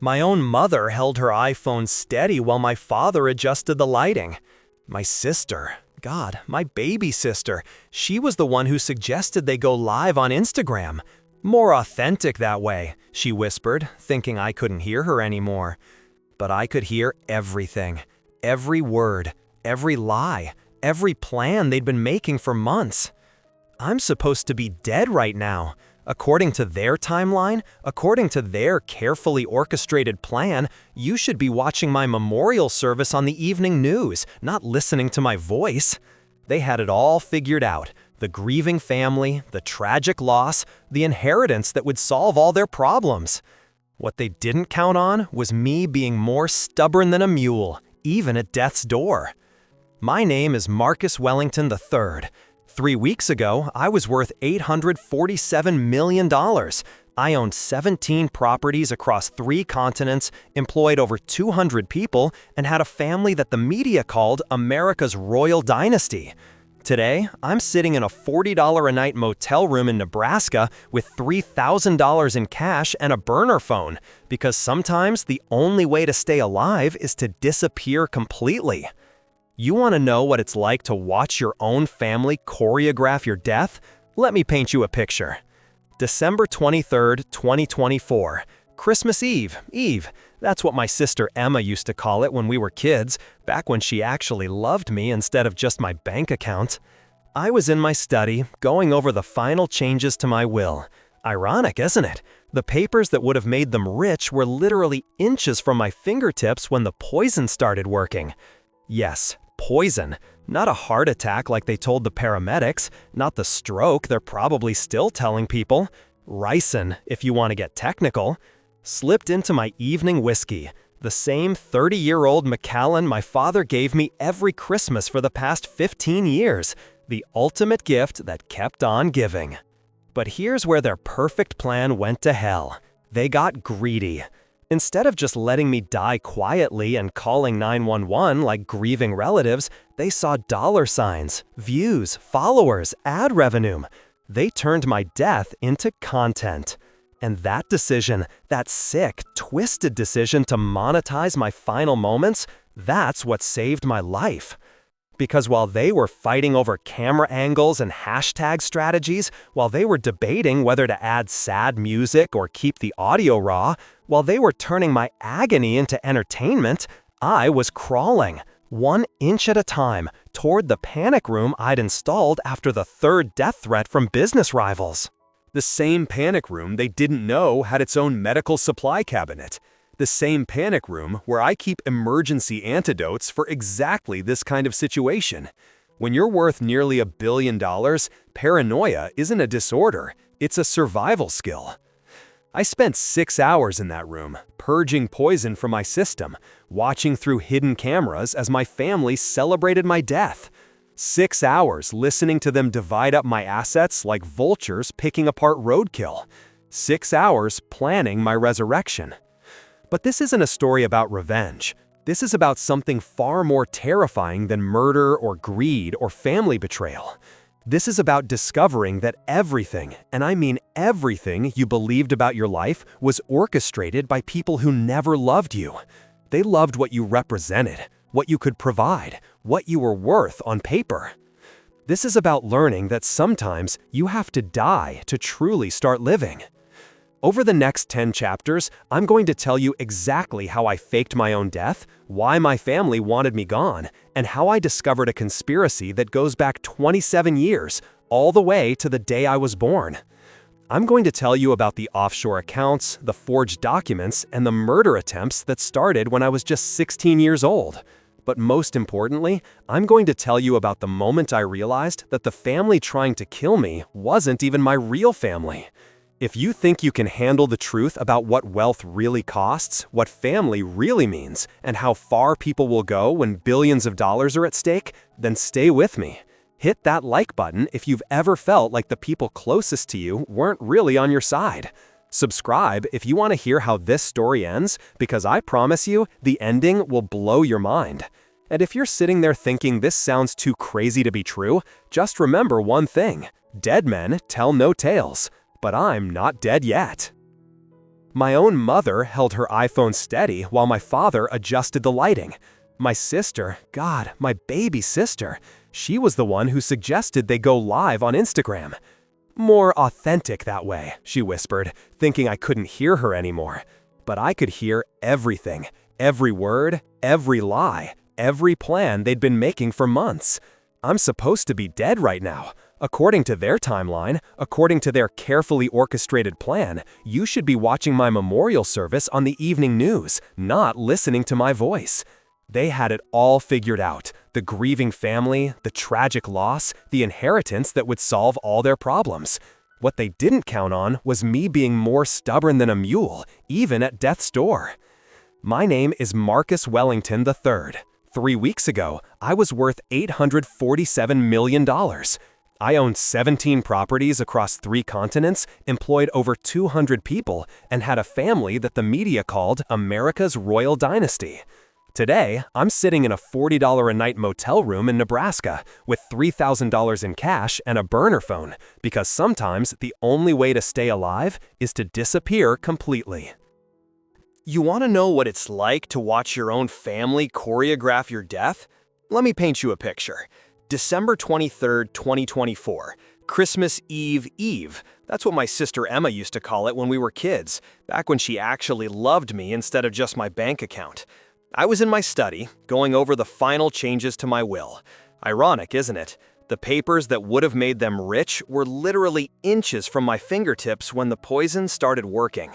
My own mother held her iPhone steady while my father adjusted the lighting. My sister, God, my baby sister, she was the one who suggested they go live on Instagram. More authentic that way, she whispered, thinking I couldn't hear her anymore. But I could hear everything, every word, every lie, every plan they'd been making for months. I'm supposed to be dead right now. According to their timeline, according to their carefully orchestrated plan, you should be watching my memorial service on the evening news, not listening to my voice. They had it all figured out. The grieving family, the tragic loss, the inheritance that would solve all their problems. What they didn't count on was me being more stubborn than a mule, even at death's door. My name is Marcus Wellington III. 3 weeks ago, I was worth $847 million. I owned 17 properties across 3 continents, employed over 200 people, and had a family that the media called America's royal dynasty. Today, I'm sitting in a $40 a night motel room in Nebraska with $3,000 in cash and a burner phone, because sometimes the only way to stay alive is to disappear completely. You want to know what it's like to watch your own family choreograph your death? Let me paint you a picture. December 23rd, 2024. Christmas Eve. That's what my sister Emma used to call it when we were kids, back when she actually loved me instead of just my bank account. I was in my study, going over the final changes to my will. Ironic, isn't it? The papers that would have made them rich were literally inches from my fingertips when the poison started working. Yes, poison. Not a heart attack like they told the paramedics, not the stroke they're probably still telling people. Ricin, if you want to get technical. Slipped into my evening whiskey, the same 30-year-old Macallan my father gave me every Christmas for the past 15 years, the ultimate gift that kept on giving. But here's where their perfect plan went to hell. They got greedy. Instead of just letting me die quietly and calling 911 like grieving relatives, they saw dollar signs, views, followers, ad revenue. They turned my death into content. And that decision, that sick, twisted decision to monetize my final moments, that's what saved my life. Because while they were fighting over camera angles and hashtag strategies, while they were debating whether to add sad music or keep the audio raw, while they were turning my agony into entertainment, I was crawling, 1 inch at a time, toward the panic room I'd installed after the 3rd death threat from business rivals. The same panic room they didn't know had its own medical supply cabinet. The same panic room where I keep emergency antidotes for exactly this kind of situation. When you're worth nearly $1 billion, paranoia isn't a disorder, it's a survival skill. I spent 6 hours in that room, purging poison from my system, watching through hidden cameras as my family celebrated my death. 6 hours listening to them divide up my assets like vultures picking apart roadkill. 6 hours planning my resurrection. But this isn't a story about revenge. This is about something far more terrifying than murder or greed or family betrayal. This is about discovering that everything, and I mean everything you believed about your life, was orchestrated by people who never loved you. They loved what you represented, what you could provide, what you were worth on paper. This is about learning that sometimes you have to die to truly start living. Over the next 10 chapters, I'm going to tell you exactly how I faked my own death, why my family wanted me gone, and how I discovered a conspiracy that goes back 27 years, all the way to the day I was born. I'm going to tell you about the offshore accounts, the forged documents, and the murder attempts that started when I was just 16 years old. But most importantly, I'm going to tell you about the moment I realized that the family trying to kill me wasn't even my real family. If you think you can handle the truth about what wealth really costs, what family really means, and how far people will go when billions of dollars are at stake, then stay with me. Hit that like button if you've ever felt like the people closest to you weren't really on your side. Subscribe if you want to hear how this story ends, because I promise you, the ending will blow your mind. And if you're sitting there thinking this sounds too crazy to be true, just remember one thing: dead men tell no tales. But I'm not dead yet. My own mother held her iPhone steady while my father adjusted the lighting. My sister, God, my baby sister, she was the one who suggested they go live on Instagram. More authentic that way, she whispered, thinking I couldn't hear her anymore. But I could hear everything, every word, every lie, every plan they'd been making for months. I'm supposed to be dead right now. According to their timeline, according to their carefully orchestrated plan, you should be watching my memorial service on the evening news, not listening to my voice. They had it all figured out. The grieving family, the tragic loss, the inheritance that would solve all their problems. What they didn't count on was me being more stubborn than a mule, even at death's door. My name is Marcus Wellington III. 3 weeks ago, I was worth $847 million. I owned 17 properties across 3 continents, employed over 200 people, and had a family that the media called America's Royal Dynasty. Today, I'm sitting in a $40 a night motel room in Nebraska with $3,000 in cash and a burner phone, because sometimes the only way to stay alive is to disappear completely. You want to know what it's like to watch your own family choreograph your death? Let me paint you a picture. December 23rd, 2024, Christmas Eve. That's what my sister Emma used to call it when we were kids, back when she actually loved me instead of just my bank account. I was in my study, going over the final changes to my will. Ironic, isn't it? The papers that would have made them rich were literally inches from my fingertips when the poison started working.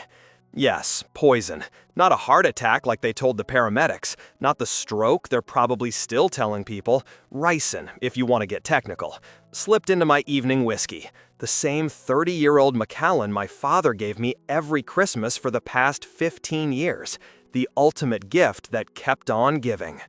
Yes, poison. Not a heart attack like they told the paramedics, not the stroke they're probably still telling people. Ricin, if you want to get technical. Slipped into my evening whiskey. The same 30-year-old Macallan my father gave me every Christmas for the past 15 years. The ultimate gift that kept on giving.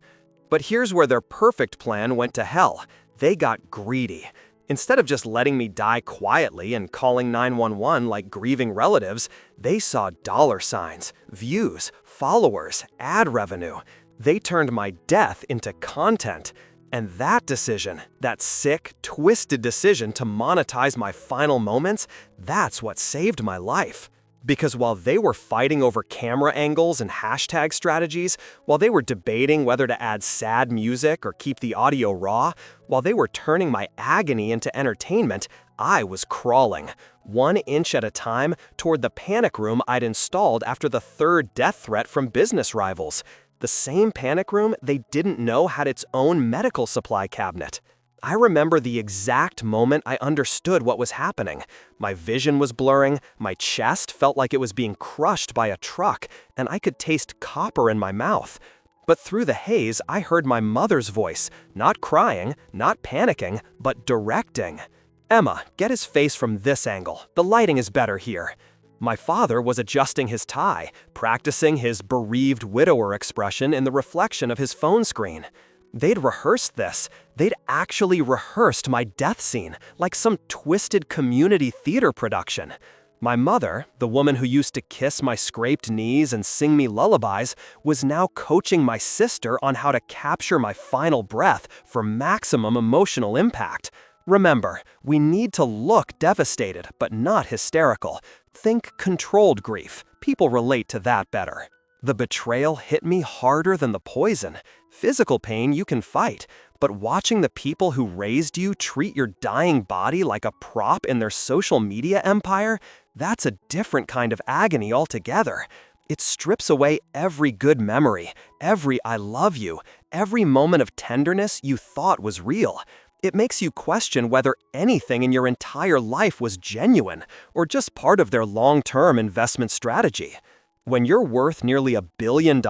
But here's where their perfect plan went to hell. They got greedy. Instead of just letting me die quietly and calling 911 like grieving relatives, they saw dollar signs, views, followers, ad revenue. They turned my death into content. And that decision, that sick, twisted decision to monetize my final moments, that's what saved my life. Because while they were fighting over camera angles and hashtag strategies, while they were debating whether to add sad music or keep the audio raw, while they were turning my agony into entertainment, I was crawling, 1 inch at a time, toward the panic room I'd installed after the 3rd death threat from business rivals. The same panic room they didn't know had its own medical supply cabinet. I remember the exact moment I understood what was happening. My vision was blurring, my chest felt like it was being crushed by a truck, and I could taste copper in my mouth. But through the haze, I heard my mother's voice, not crying, not panicking, but directing. "Emma, get his face from this angle. The lighting is better here." My father was adjusting his tie, practicing his bereaved widower expression in the reflection of his phone screen. They'd rehearsed this. They'd actually rehearsed my death scene, like some twisted community theater production. My mother, the woman who used to kiss my scraped knees and sing me lullabies, was now coaching my sister on how to capture my final breath for maximum emotional impact. Remember, we need to look devastated, but not hysterical. Think controlled grief. People relate to that better. The betrayal hit me harder than the poison. Physical pain you can fight, but watching the people who raised you treat your dying body like a prop in their social media empire, that's a different kind of agony altogether. It strips away every good memory, every I love you, every moment of tenderness you thought was real. It makes you question whether anything in your entire life was genuine or just part of their long-term investment strategy. When you're worth nearly $1 billion,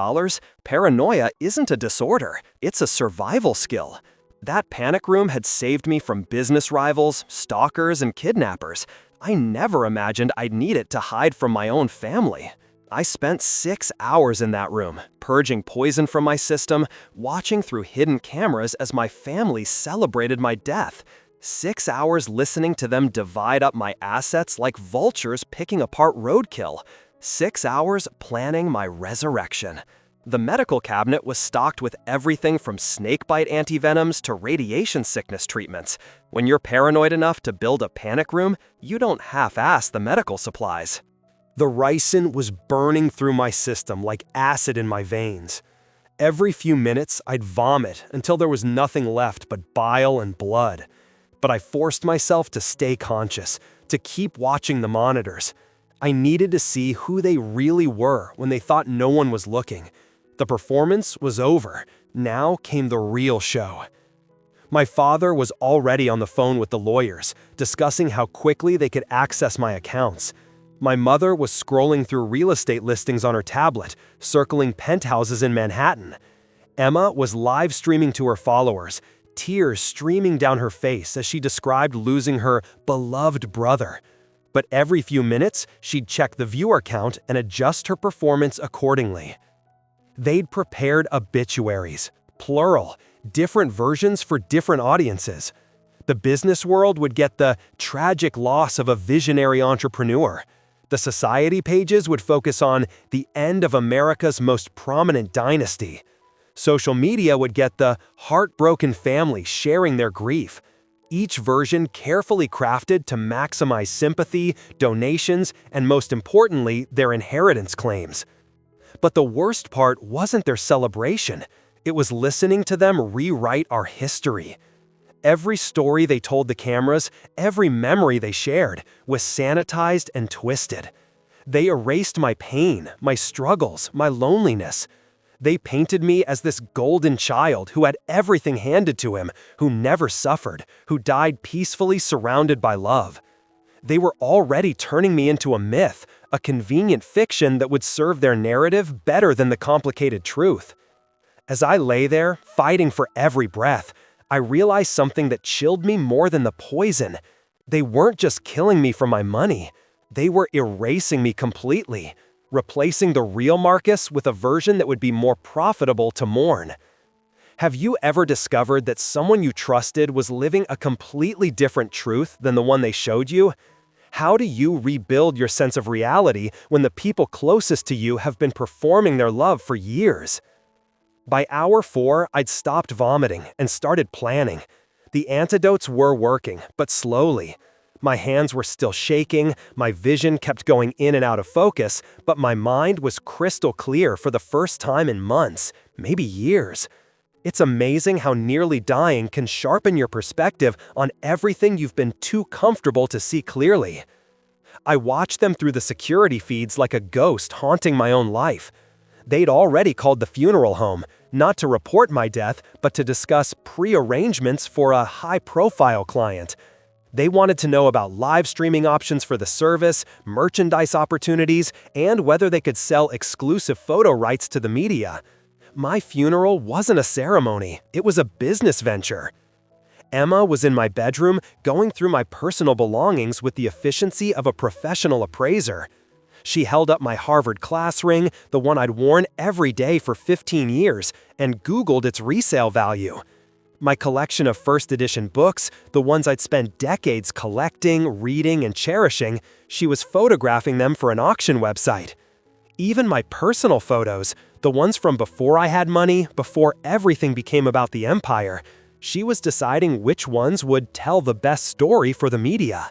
paranoia isn't a disorder, it's a survival skill. That panic room had saved me from business rivals, stalkers, and kidnappers. I never imagined I'd need it to hide from my own family. I spent 6 hours in that room, purging poison from my system, watching through hidden cameras as my family celebrated my death. 6 hours listening to them divide up my assets like vultures picking apart roadkill. 6 hours planning my resurrection. The medical cabinet was stocked with everything from snakebite antivenoms to radiation sickness treatments. When you're paranoid enough to build a panic room, you don't half-ass the medical supplies. The ricin was burning through my system like acid in my veins. Every few minutes, I'd vomit until there was nothing left but bile and blood. But I forced myself to stay conscious, to keep watching the monitors. I needed to see who they really were when they thought no one was looking. The performance was over. Now came the real show. My father was already on the phone with the lawyers, discussing how quickly they could access my accounts. My mother was scrolling through real estate listings on her tablet, circling penthouses in Manhattan. Emma was live streaming to her followers, tears streaming down her face as she described losing her beloved brother. But every few minutes, she'd check the viewer count and adjust her performance accordingly. They'd prepared obituaries, plural, different versions for different audiences. The business world would get the tragic loss of a visionary entrepreneur. The society pages would focus on the end of America's most prominent dynasty. Social media would get the heartbroken family sharing their grief. Each version carefully crafted to maximize sympathy, donations, and most importantly, their inheritance claims. But the worst part wasn't their celebration. It was listening to them rewrite our history. Every story they told the cameras, every memory they shared, was sanitized and twisted. They erased my pain, my struggles, my loneliness. They painted me as this golden child who had everything handed to him, who never suffered, who died peacefully surrounded by love. They were already turning me into a myth, a convenient fiction that would serve their narrative better than the complicated truth. As I lay there, fighting for every breath, I realized something that chilled me more than the poison. They weren't just killing me for my money. They were erasing me completely, replacing the real Marcus with a version that would be more profitable to mourn. Have you ever discovered that someone you trusted was living a completely different truth than the one they showed you? How do you rebuild your sense of reality when the people closest to you have been performing their love for years? By hour 4, I'd stopped vomiting and started planning. The antidotes were working, but slowly. My hands were still shaking, my vision kept going in and out of focus, but my mind was crystal clear for the first time in months, maybe years. It's amazing how nearly dying can sharpen your perspective on everything you've been too comfortable to see clearly. I watched them through the security feeds like a ghost haunting my own life. They'd already called the funeral home, not to report my death, but to discuss pre-arrangements for a high-profile client. They wanted to know about live streaming options for the service, merchandise opportunities, and whether they could sell exclusive photo rights to the media. My funeral wasn't a ceremony, it was a business venture. Emma was in my bedroom, going through my personal belongings with the efficiency of a professional appraiser. She held up my Harvard class ring, the one I'd worn every day for 15 years, and Googled its resale value. My collection of first edition books, the ones I'd spent decades collecting, reading, and cherishing, she was photographing them for an auction website. Even my personal photos, the ones from before I had money, before everything became about the empire, she was deciding which ones would tell the best story for the media.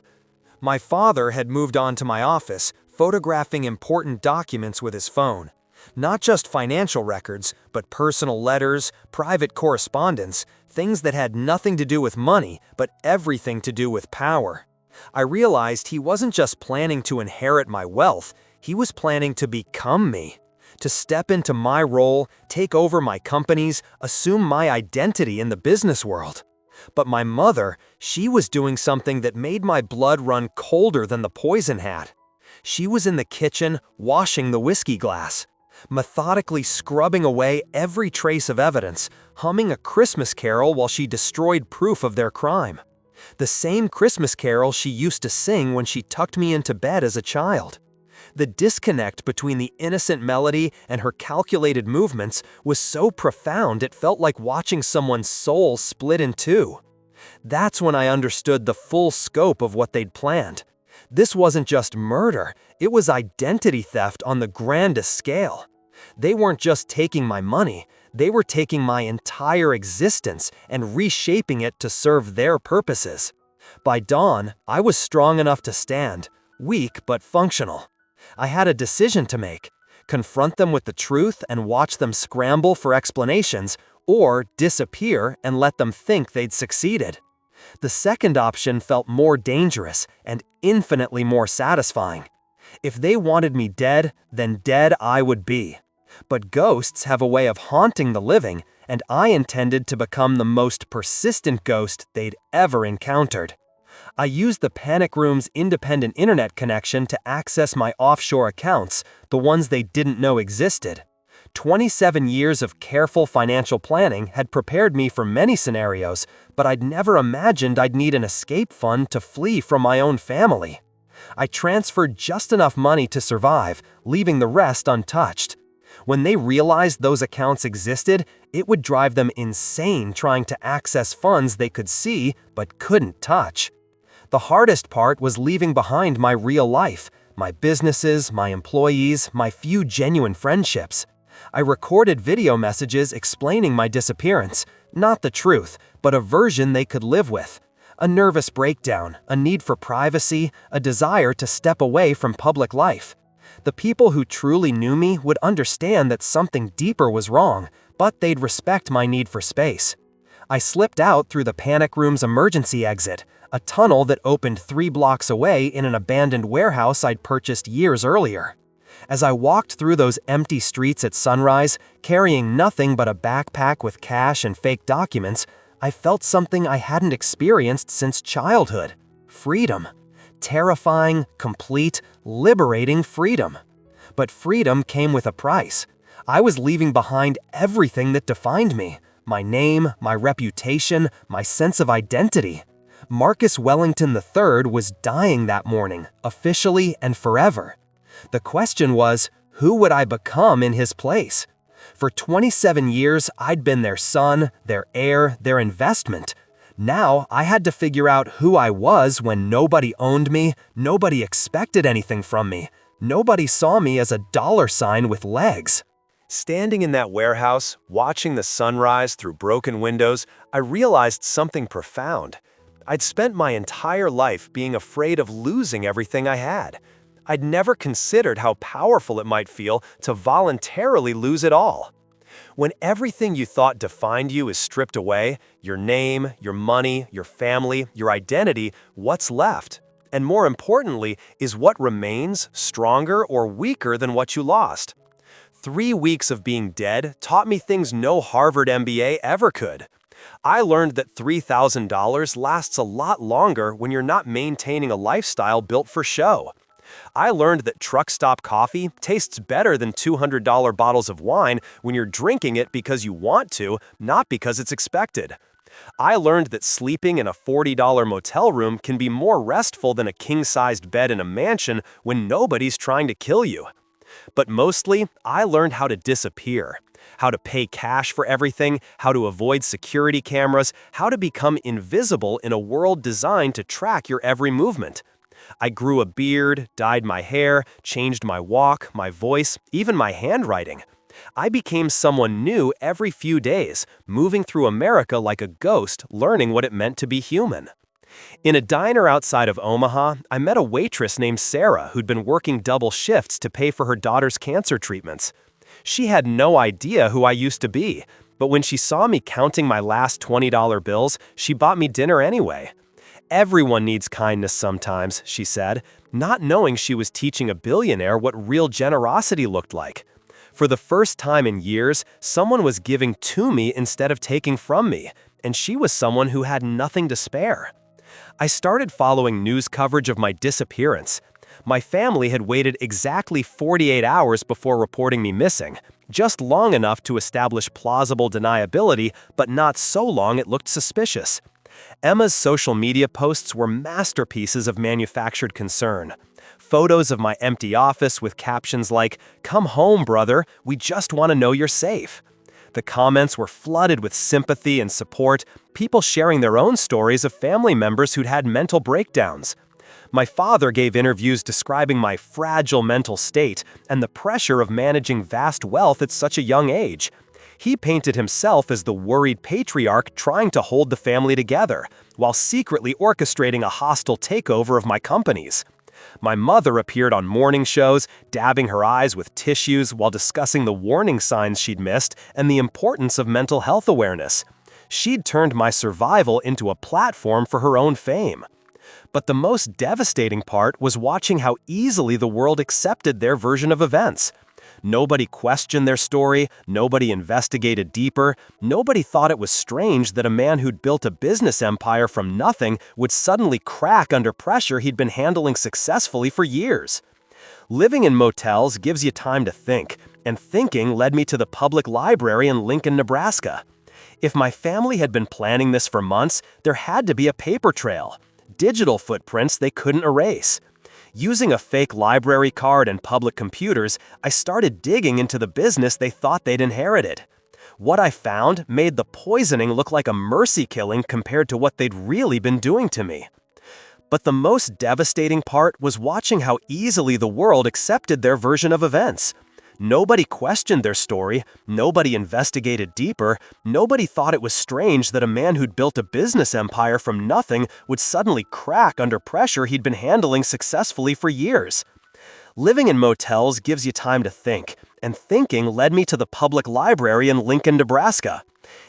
My father had moved on to my office, photographing important documents with his phone. Not just financial records, but personal letters, private correspondence, things that had nothing to do with money, but everything to do with power. I realized he wasn't just planning to inherit my wealth, he was planning to become me. To step into my role, take over my companies, assume my identity in the business world. But my mother, she was doing something that made my blood run colder than the poison had. She was in the kitchen, washing the whiskey glass, methodically scrubbing away every trace of evidence, humming a Christmas carol while she destroyed proof of their crime. The same Christmas carol she used to sing when she tucked me into bed as a child. The disconnect between the innocent melody and her calculated movements was so profound it felt like watching someone's soul split in two. That's when I understood the full scope of what they'd planned. This wasn't just murder, it was identity theft on the grandest scale. They weren't just taking my money, they were taking my entire existence and reshaping it to serve their purposes. By dawn, I was strong enough to stand, weak but functional. I had a decision to make: confront them with the truth and watch them scramble for explanations, or disappear and let them think they'd succeeded. The second option felt more dangerous and infinitely more satisfying. If they wanted me dead, then dead I would be. But ghosts have a way of haunting the living, and I intended to become the most persistent ghost they'd ever encountered. I used the panic room's independent internet connection to access my offshore accounts, the ones they didn't know existed. 27 years of careful financial planning had prepared me for many scenarios, but I'd never imagined I'd need an escape fund to flee from my own family. I transferred just enough money to survive, leaving the rest untouched. When they realized those accounts existed, it would drive them insane trying to access funds they could see but couldn't touch. The hardest part was leaving behind my real life, my businesses, my employees, my few genuine friendships. I recorded video messages explaining my disappearance, not the truth, but a version they could live with. A nervous breakdown, a need for privacy, a desire to step away from public life. The people who truly knew me would understand that something deeper was wrong, but they'd respect my need for space. I slipped out through the panic room's emergency exit, a tunnel that opened 3 blocks away in an abandoned warehouse I'd purchased years earlier. As I walked through those empty streets at sunrise, carrying nothing but a backpack with cash and fake documents, I felt something I hadn't experienced since childhood: freedom. Terrifying, complete, liberating freedom. But freedom came with a price. I was leaving behind everything that defined me: my name, my reputation, my sense of identity. Marcus Wellington III was dying that morning, officially and forever. The question was, who would I become in his place? For 27 years, I'd been their son, their heir, their investment. Now, I had to figure out who I was when nobody owned me, nobody expected anything from me, nobody saw me as a dollar sign with legs. Standing in that warehouse, watching the sunrise through broken windows, I realized something profound. I'd spent my entire life being afraid of losing everything I had. I'd never considered how powerful it might feel to voluntarily lose it all. When everything you thought defined you is stripped away, your name, your money, your family, your identity, what's left? And more importantly, is what remains stronger or weaker than what you lost? 3 weeks of being dead taught me things no Harvard MBA ever could. I learned that $3,000 lasts a lot longer when you're not maintaining a lifestyle built for show. I learned that truck stop coffee tastes better than $200 bottles of wine when you're drinking it because you want to, not because it's expected. I learned that sleeping in a $40 motel room can be more restful than a king-sized bed in a mansion when nobody's trying to kill you. But mostly, I learned how to disappear, how to pay cash for everything, how to avoid security cameras, how to become invisible in a world designed to track your every movement. I grew a beard, dyed my hair, changed my walk, my voice, even my handwriting. I became someone new every few days, moving through America like a ghost, learning what it meant to be human. In a diner outside of Omaha, I met a waitress named Sarah who'd been working double shifts to pay for her daughter's cancer treatments. She had no idea who I used to be, but when she saw me counting my last $20 bills, she bought me dinner anyway. Everyone needs kindness sometimes, she said, not knowing she was teaching a billionaire what real generosity looked like. For the first time in years, someone was giving to me instead of taking from me, and she was someone who had nothing to spare. I started following news coverage of my disappearance. My family had waited exactly 48 hours before reporting me missing, just long enough to establish plausible deniability, but not so long it looked suspicious. Emma's social media posts were masterpieces of manufactured concern. Photos of my empty office with captions like, "Come home, brother, we just want to know you're safe." The comments were flooded with sympathy and support, people sharing their own stories of family members who'd had mental breakdowns. My father gave interviews describing my fragile mental state and the pressure of managing vast wealth at such a young age. He painted himself as the worried patriarch trying to hold the family together, while secretly orchestrating a hostile takeover of my companies. My mother appeared on morning shows, dabbing her eyes with tissues while discussing the warning signs she'd missed and the importance of mental health awareness. She'd turned my survival into a platform for her own fame. But the most devastating part was watching how easily the world accepted their version of events. Nobody questioned their story, nobody investigated deeper, nobody thought it was strange that a man who'd built a business empire from nothing would suddenly crack under pressure he'd been handling successfully for years. Living in motels gives you time to think, and thinking led me to the public library in Lincoln, Nebraska. If my family had been planning this for months, there had to be a paper trail. Digital footprints they couldn't erase. Using a fake library card and public computers, I started digging into the business they thought they'd inherited. What I found made the poisoning look like a mercy killing compared to what they'd really been doing to me. But the most devastating part was watching how easily the world accepted their version of events. Nobody questioned their story, nobody investigated deeper, nobody thought it was strange that a man who'd built a business empire from nothing would suddenly crack under pressure he'd been handling successfully for years. Living in motels gives you time to think, and thinking led me to the public library in Lincoln, Nebraska.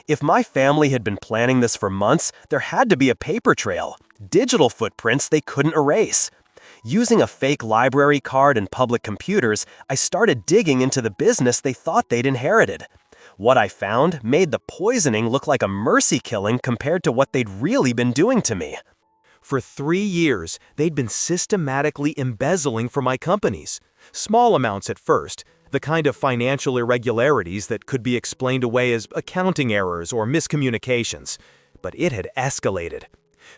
If my family had been planning this for months, there had to be a paper trail, digital footprints they couldn't erase. Using a fake library card and public computers, I started digging into the business they thought they'd inherited. What I found made the poisoning look like a mercy killing compared to what they'd really been doing to me. For 3 years, they'd been systematically embezzling from my companies. Small amounts at first, the kind of financial irregularities that could be explained away as accounting errors or miscommunications. But it had escalated.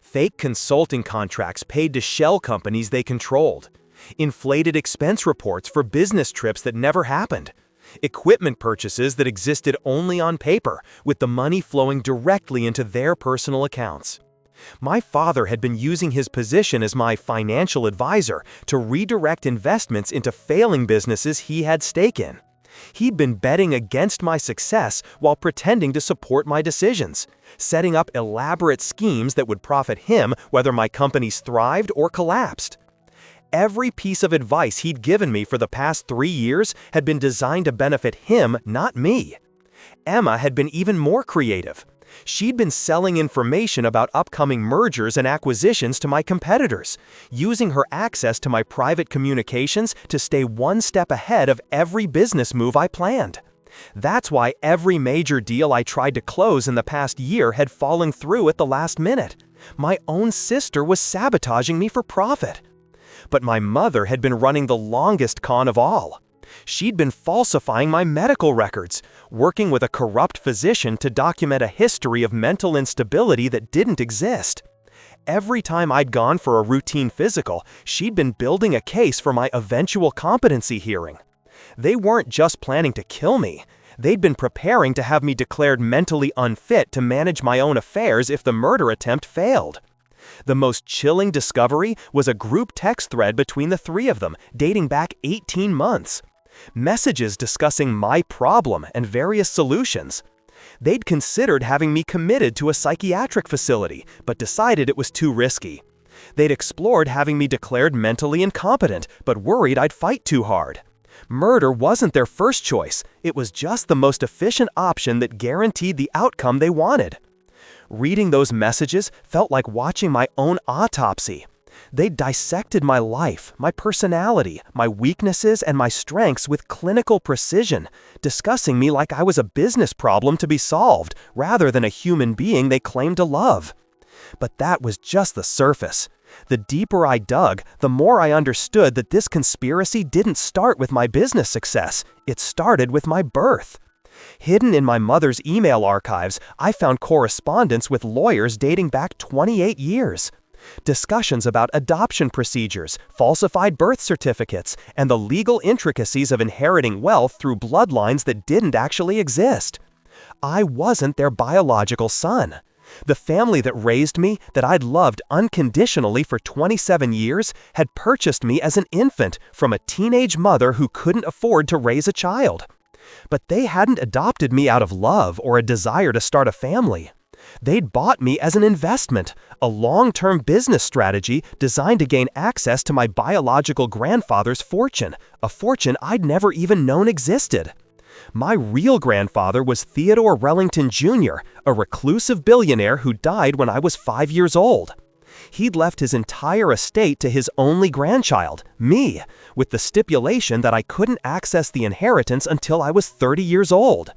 Fake consulting contracts paid to shell companies they controlled. Inflated expense reports for business trips that never happened. Equipment purchases that existed only on paper, with the money flowing directly into their personal accounts. My father had been using his position as my financial advisor to redirect investments into failing businesses he had stake in. He'd been betting against my success while pretending to support my decisions, setting up elaborate schemes that would profit him whether my companies thrived or collapsed. Every piece of advice he'd given me for the past 3 years had been designed to benefit him, not me. Emma had been even more creative. She'd been selling information about upcoming mergers and acquisitions to my competitors, using her access to my private communications to stay one step ahead of every business move I planned. That's why every major deal I tried to close in the past year had fallen through at the last minute. My own sister was sabotaging me for profit. But my mother had been running the longest con of all. She'd been falsifying my medical records, working with a corrupt physician to document a history of mental instability that didn't exist. Every time I'd gone for a routine physical, she'd been building a case for my eventual competency hearing. They weren't just planning to kill me. They'd been preparing to have me declared mentally unfit to manage my own affairs if the murder attempt failed. The most chilling discovery was a group text thread between the 3 of them, dating back 18 months. Messages discussing my problem and various solutions. They'd considered having me committed to a psychiatric facility, but decided it was too risky. They'd explored having me declared mentally incompetent, but worried I'd fight too hard. Murder wasn't their first choice, it was just the most efficient option that guaranteed the outcome they wanted. Reading those messages felt like watching my own autopsy. They dissected my life, my personality, my weaknesses, and my strengths with clinical precision, discussing me like I was a business problem to be solved, rather than a human being they claimed to love. But that was just the surface. The deeper I dug, the more I understood that this conspiracy didn't start with my business success, it started with my birth. Hidden in my mother's email archives, I found correspondence with lawyers dating back 28 years. Discussions about adoption procedures, falsified birth certificates, and the legal intricacies of inheriting wealth through bloodlines that didn't actually exist. I wasn't their biological son. The family that raised me, that I'd loved unconditionally for 27 years, had purchased me as an infant from a teenage mother who couldn't afford to raise a child. But they hadn't adopted me out of love or a desire to start a family. They'd bought me as an investment, a long-term business strategy designed to gain access to my biological grandfather's fortune, a fortune I'd never even known existed. My real grandfather was Theodore Rellington Jr., a reclusive billionaire who died when I was 5 years old. He'd left his entire estate to his only grandchild, me, with the stipulation that I couldn't access the inheritance until I was 30 years old.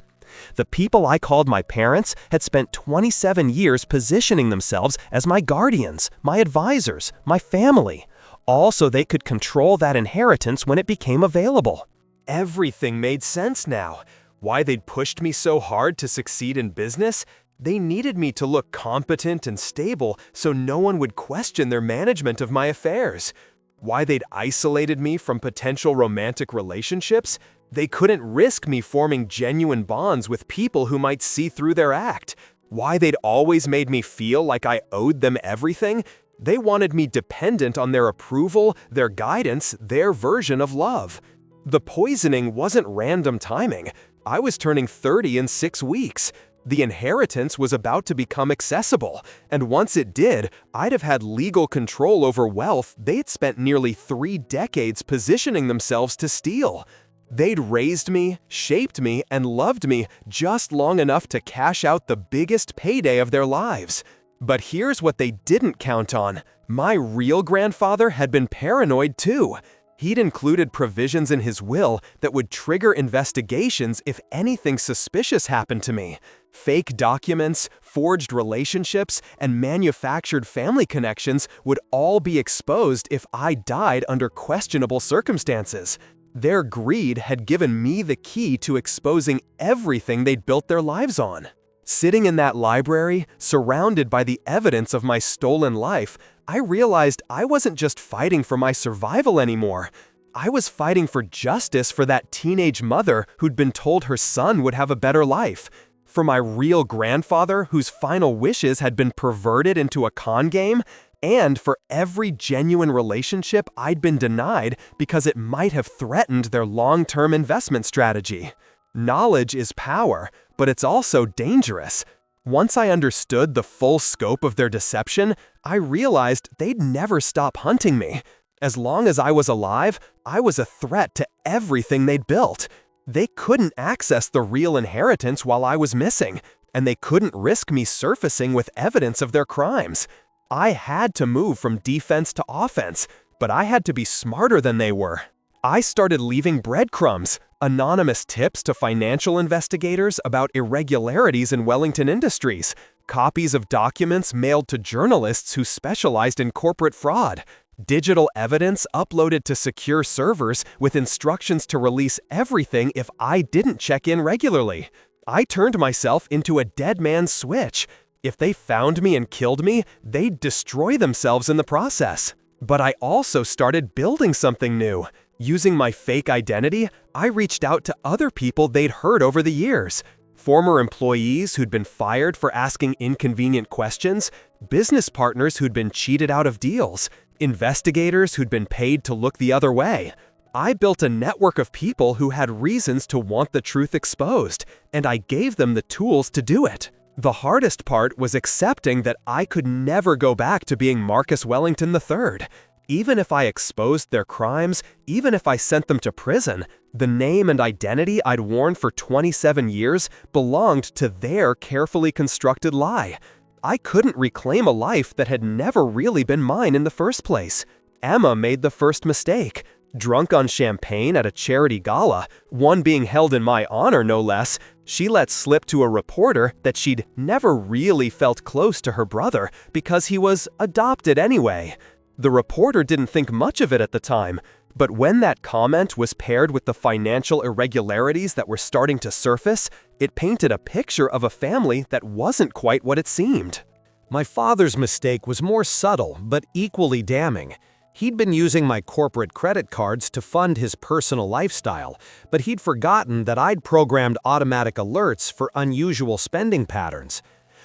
The people I called my parents had spent 27 years positioning themselves as my guardians, my advisors, my family, all so they could control that inheritance when it became available. Everything made sense now. Why they'd pushed me so hard to succeed in business? They needed me to look competent and stable so no one would question their management of my affairs. Why they'd isolated me from potential romantic relationships? They couldn't risk me forming genuine bonds with people who might see through their act. Why they'd always made me feel like I owed them everything? They wanted me dependent on their approval, their guidance, their version of love. The poisoning wasn't random timing. I was turning 30 in 6 weeks. The inheritance was about to become accessible, and once it did, I'd have had legal control over wealth they'd spent nearly 3 decades positioning themselves to steal. They'd raised me, shaped me, and loved me just long enough to cash out the biggest payday of their lives. But here's what they didn't count on. My real grandfather had been paranoid too. He'd included provisions in his will that would trigger investigations if anything suspicious happened to me. Fake documents, forged relationships, and manufactured family connections would all be exposed if I died under questionable circumstances. Their greed had given me the key to exposing everything they'd built their lives on. Sitting in that library, surrounded by the evidence of my stolen life, I realized I wasn't just fighting for my survival anymore. I was fighting for justice for that teenage mother who'd been told her son would have a better life. For my real grandfather whose final wishes had been perverted into a con game. And for every genuine relationship I'd been denied because it might have threatened their long-term investment strategy. Knowledge is power, but it's also dangerous. Once I understood the full scope of their deception, I realized they'd never stop hunting me. As long as I was alive, I was a threat to everything they'd built. They couldn't access the real inheritance while I was missing, and they couldn't risk me surfacing with evidence of their crimes. I had to move from defense to offense, but I had to be smarter than they were. I started leaving breadcrumbs, anonymous tips to financial investigators about irregularities in Wellington Industries, copies of documents mailed to journalists who specialized in corporate fraud, digital evidence uploaded to secure servers with instructions to release everything if I didn't check in regularly. I turned myself into a dead man's switch. If they found me and killed me, they'd destroy themselves in the process. But I also started building something new. Using my fake identity, I reached out to other people they'd heard over the years. Former employees who'd been fired for asking inconvenient questions, business partners who'd been cheated out of deals, investigators who'd been paid to look the other way. I built a network of people who had reasons to want the truth exposed, and I gave them the tools to do it. The hardest part was accepting that I could never go back to being Marcus Wellington III. Even if I exposed their crimes, even if I sent them to prison, the name and identity I'd worn for 27 years belonged to their carefully constructed lie. I couldn't reclaim a life that had never really been mine in the first place. Emma made the first mistake. Drunk on champagne at a charity gala, one being held in my honor no less, she let slip to a reporter that she'd never really felt close to her brother because he was adopted anyway. The reporter didn't think much of it at the time, but when that comment was paired with the financial irregularities that were starting to surface, it painted a picture of a family that wasn't quite what it seemed. My father's mistake was more subtle but equally damning. He'd been using my corporate credit cards to fund his personal lifestyle, but he'd forgotten that I'd programmed automatic alerts for unusual spending patterns.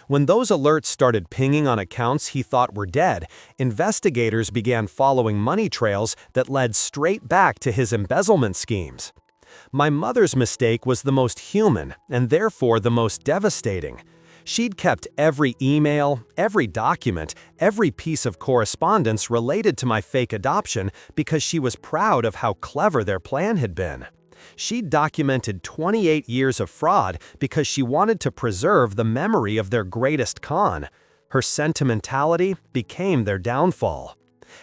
When those alerts started pinging on accounts he thought were dead, investigators began following money trails that led straight back to his embezzlement schemes. My mother's mistake was the most human and therefore the most devastating. She'd kept every email, every document, every piece of correspondence related to my fake adoption because she was proud of how clever their plan had been. She'd documented 28 years of fraud because she wanted to preserve the memory of their greatest con. Her sentimentality became their downfall.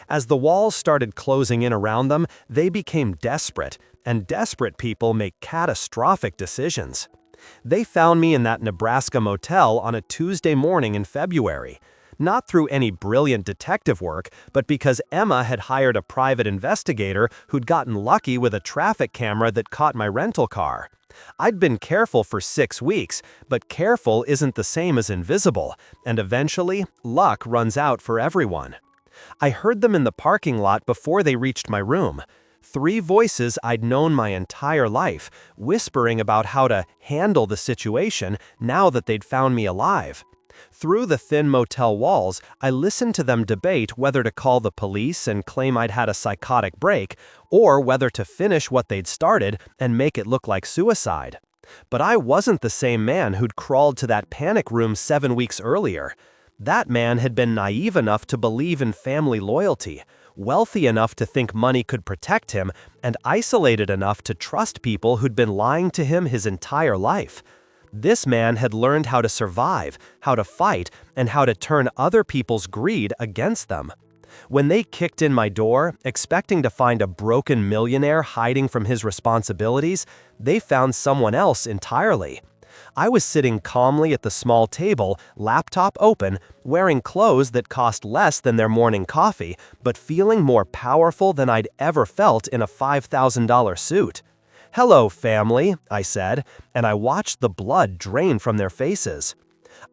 As the walls started closing in around them, they became desperate, and desperate people make catastrophic decisions. They found me in that Nebraska motel on a Tuesday morning in February. Not through any brilliant detective work, but because Emma had hired a private investigator who'd gotten lucky with a traffic camera that caught my rental car. I'd been careful for 6 weeks, but careful isn't the same as invisible, and eventually, luck runs out for everyone. I heard them in the parking lot before they reached my room. 3 voices I'd known my entire life, whispering about how to handle the situation now that they'd found me alive. Through the thin motel walls, I listened to them debate whether to call the police and claim I'd had a psychotic break, or whether to finish what they'd started and make it look like suicide. But I wasn't the same man who'd crawled to that panic room 7 weeks earlier. That man had been naive enough to believe in family loyalty, wealthy enough to think money could protect him, and isolated enough to trust people who'd been lying to him his entire life. This man had learned how to survive, how to fight, and how to turn other people's greed against them. When they kicked in my door, expecting to find a broken millionaire hiding from his responsibilities, they found someone else entirely. I was sitting calmly at the small table, laptop open, wearing clothes that cost less than their morning coffee, but feeling more powerful than I'd ever felt in a $5,000 suit. "Hello, family," I said, and I watched the blood drain from their faces.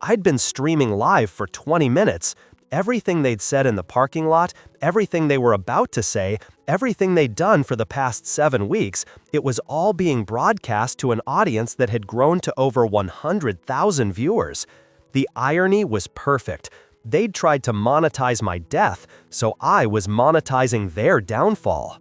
I'd been streaming live for 20 minutes. Everything they'd said in the parking lot, everything they were about to say, everything they'd done for the past 7 weeks, it was all being broadcast to an audience that had grown to over 100,000 viewers. The irony was perfect. They'd tried to monetize my death, so I was monetizing their downfall.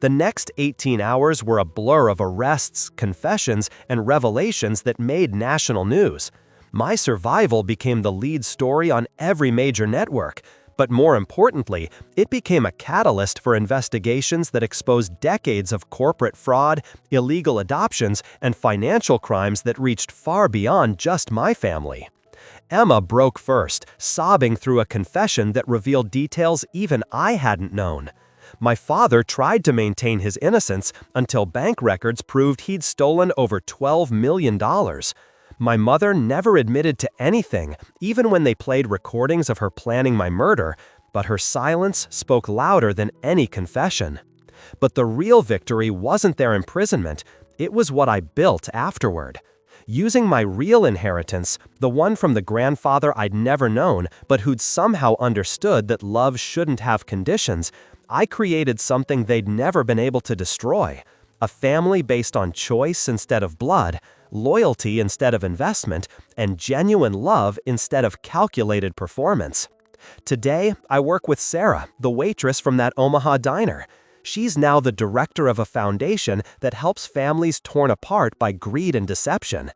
The next 18 hours were a blur of arrests, confessions, and revelations that made national news. My survival became the lead story on every major network, but more importantly, it became a catalyst for investigations that exposed decades of corporate fraud, illegal adoptions, and financial crimes that reached far beyond just my family. Emma broke first, sobbing through a confession that revealed details even I hadn't known. My father tried to maintain his innocence until bank records proved he'd stolen over $12 million. My mother never admitted to anything, even when they played recordings of her planning my murder, but her silence spoke louder than any confession. But the real victory wasn't their imprisonment, it was what I built afterward. Using my real inheritance, the one from the grandfather I'd never known, but who'd somehow understood that love shouldn't have conditions, I created something they'd never been able to destroy. A family based on choice instead of blood, loyalty instead of investment, and genuine love instead of calculated performance. Today, I work with Sarah, the waitress from that Omaha diner. She's now the director of a foundation that helps families torn apart by greed and deception.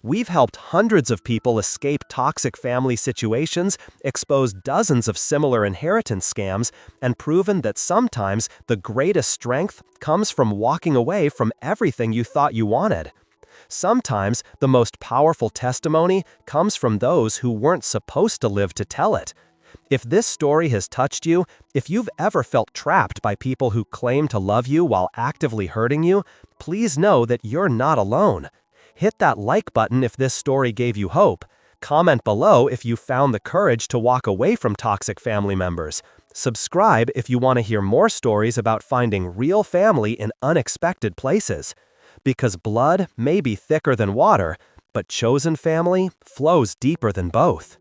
We've helped hundreds of people escape toxic family situations, exposed dozens of similar inheritance scams, and proven that sometimes the greatest strength comes from walking away from everything you thought you wanted. Sometimes the most powerful testimony comes from those who weren't supposed to live to tell it. If this story has touched you, if you've ever felt trapped by people who claim to love you while actively hurting you, please know that you're not alone. Hit that like button if this story gave you hope. Comment below if you found the courage to walk away from toxic family members. Subscribe if you want to hear more stories about finding real family in unexpected places. Because blood may be thicker than water, but chosen family flows deeper than both.